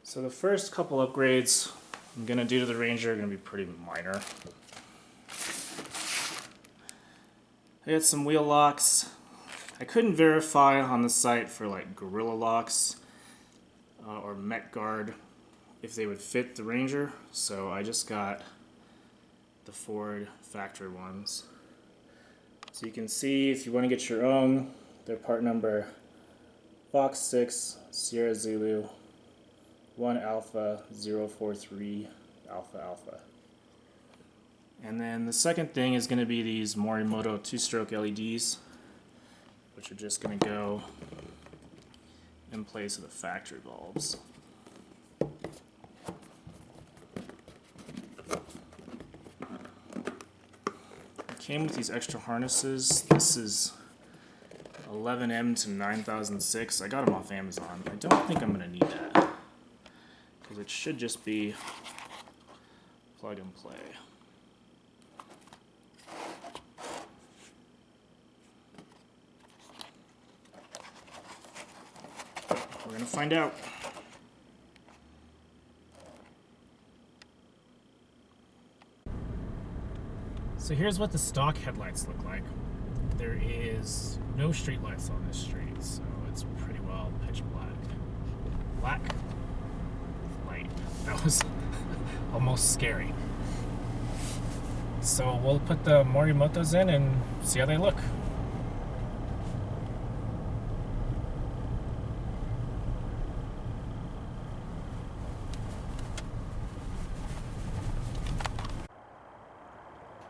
So the first couple upgrades I'm going to do to the Ranger are going to be pretty minor. I got some wheel locks. I couldn't verify on the site for like Gorilla Locks or Met Guard if they would fit the Ranger, so I just got the Ford factory ones. So you can see if you want to get your own, they're part number Fox 6 Sierra Zulu 1 Alpha 043 Alpha Alpha. And then the second thing is going to be these Morimoto 2-stroke LEDs, which are just going to go in place of the factory bulbs. It came with these extra harnesses. This is 11M to 9006. I got them off Amazon. I don't think I'm going to need that, because it should just be plug and play. We're going to find out. So here's what the stock headlights look like. There is no street lights on this street, so it's pretty well pitch black. Black? Light. That was almost scary. So we'll put the Morimotos in and see how they look.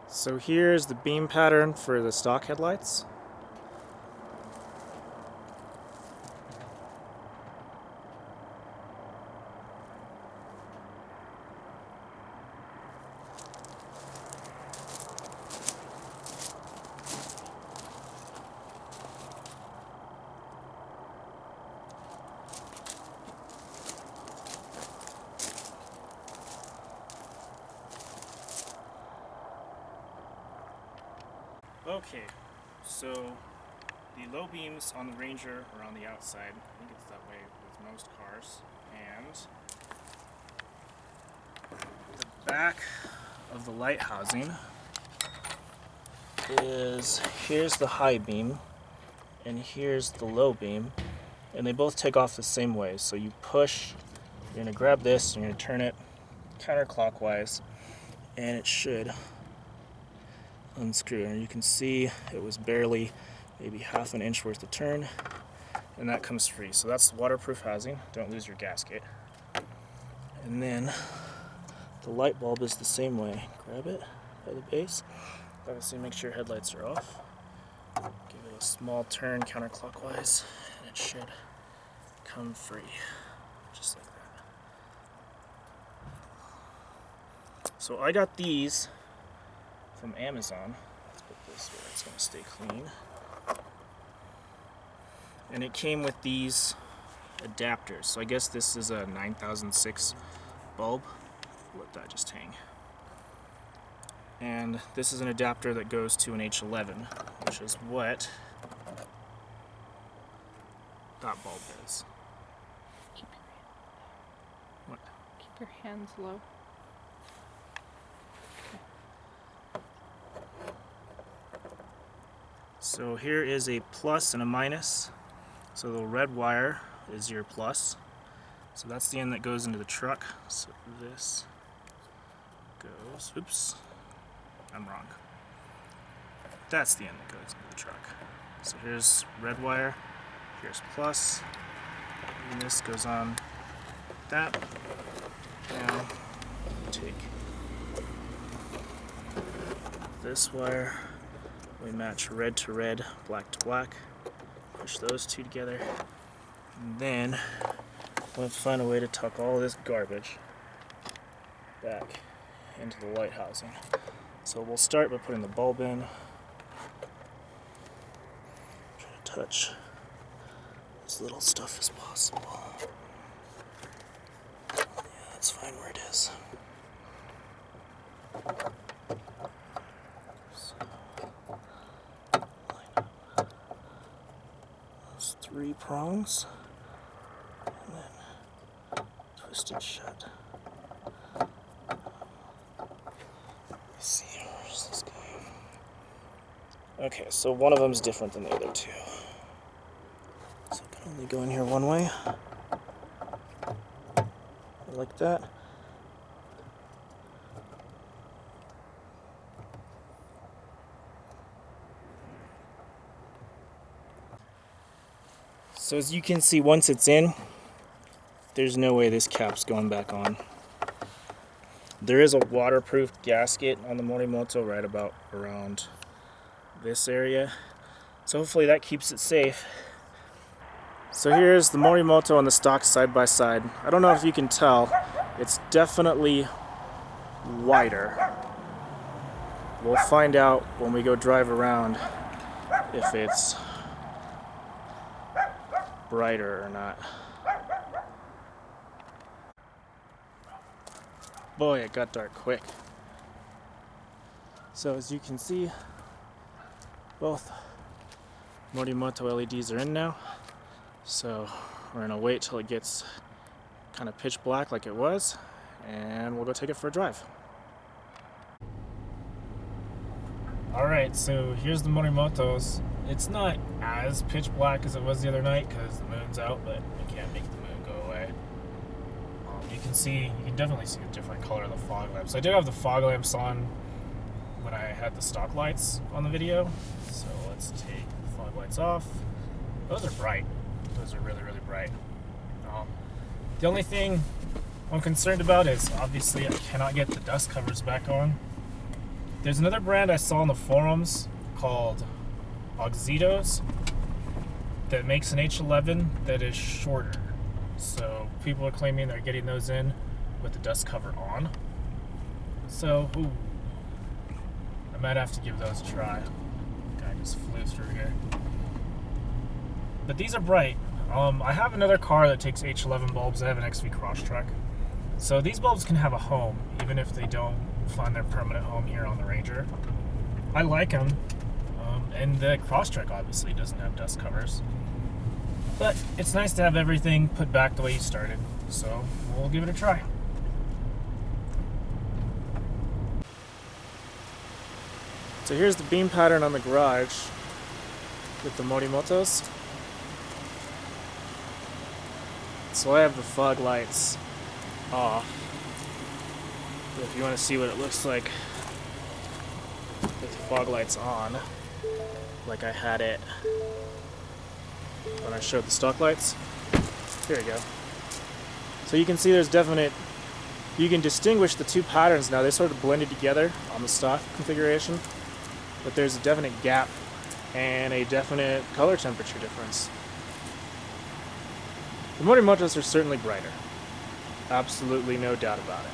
So here's the beam pattern for the stock headlights. Okay, so the low beams on the Ranger are on the outside. I think it's that way with most cars. And the back of the light housing is, here's the high beam and here's the low beam, and they both take off the same way. So you push, you're going to grab this, you're going to turn it counterclockwise, and it should unscrew. And you can see it was barely maybe half an inch worth of turn, and that comes free. So that's waterproof housing, don't lose your gasket. And then the light bulb is the same way. Grab it by the base, obviously make sure your headlights are off, give it a small turn counterclockwise, and it should come free, just like that. So I got these from Amazon. Let's put this where it's going to stay clean. And it came with these adapters. So I guess this is a 9006 bulb. Let that just hang. And this is an adapter that goes to an H11, which is what that bulb is. Keep your What? Keep your hands low. So here is a plus and a minus. So the red wire is your plus. So that's the end that goes into the truck. So this goes, oops, I'm wrong. That's the end that goes into the truck. So here's red wire, here's plus, and this goes on like that. Now take this wire, we match red to red, black to black, push those two together, and then we'll find a way to tuck all this garbage back into the light housing. So we'll start by putting the bulb in. Try to touch as little stuff as possible. Yeah, that's fine where it is. So, line up those 3 prongs, and then posted shut. Let's see, where's this guy? Okay, so one of them's different than the other two. So I can only go in here one way. Like that. So as you can see, once it's in, there's no way this cap's going back on. There is a waterproof gasket on the Morimoto right about around this area. So hopefully that keeps it safe. So here's the Morimoto and the stock side by side. I don't know if you can tell, it's definitely wider. We'll find out when we go drive around if it's brighter or not. Boy, it got dark quick. So as you can see, both Morimoto LEDs are in now. So we're gonna wait till it gets kind of pitch black like it was, and we'll go take it for a drive. Alright, so here's the Morimotos. It's not as pitch black as it was the other night because the moon's out, but we can't make the moon go away. You can definitely see a different color of the fog lamps. I did have the fog lamps on when I had the stock lights on the video. So let's take the fog lights off. Those are bright. Those are really, really bright. The only thing I'm concerned about is obviously I cannot get the dust covers back on. There's another brand I saw on the forums called Oxitos that makes an H11 that is shorter. So people are claiming they're getting those in with the dust cover on. So, I might have to give those a try. Guy just flew through here. But these are bright. I have another car that takes H11 bulbs. I have an XV Crosstrek. So these bulbs can have a home, even if they don't find their permanent home here on the Ranger. I like them. And the Crosstrek obviously doesn't have dust covers. But it's nice to have everything put back the way you started. So we'll give it a try. So here's the beam pattern on the garage with the Morimotos. So I have the fog lights off. But if you want to see what it looks like with the fog lights on, like I had it when I showed the stock lights. Here we go. So you can see there's definite, you can distinguish the two patterns now. They sort of blended together on the stock configuration, but there's a definite gap and a definite color temperature difference. The Morimotos are certainly brighter. Absolutely no doubt about it.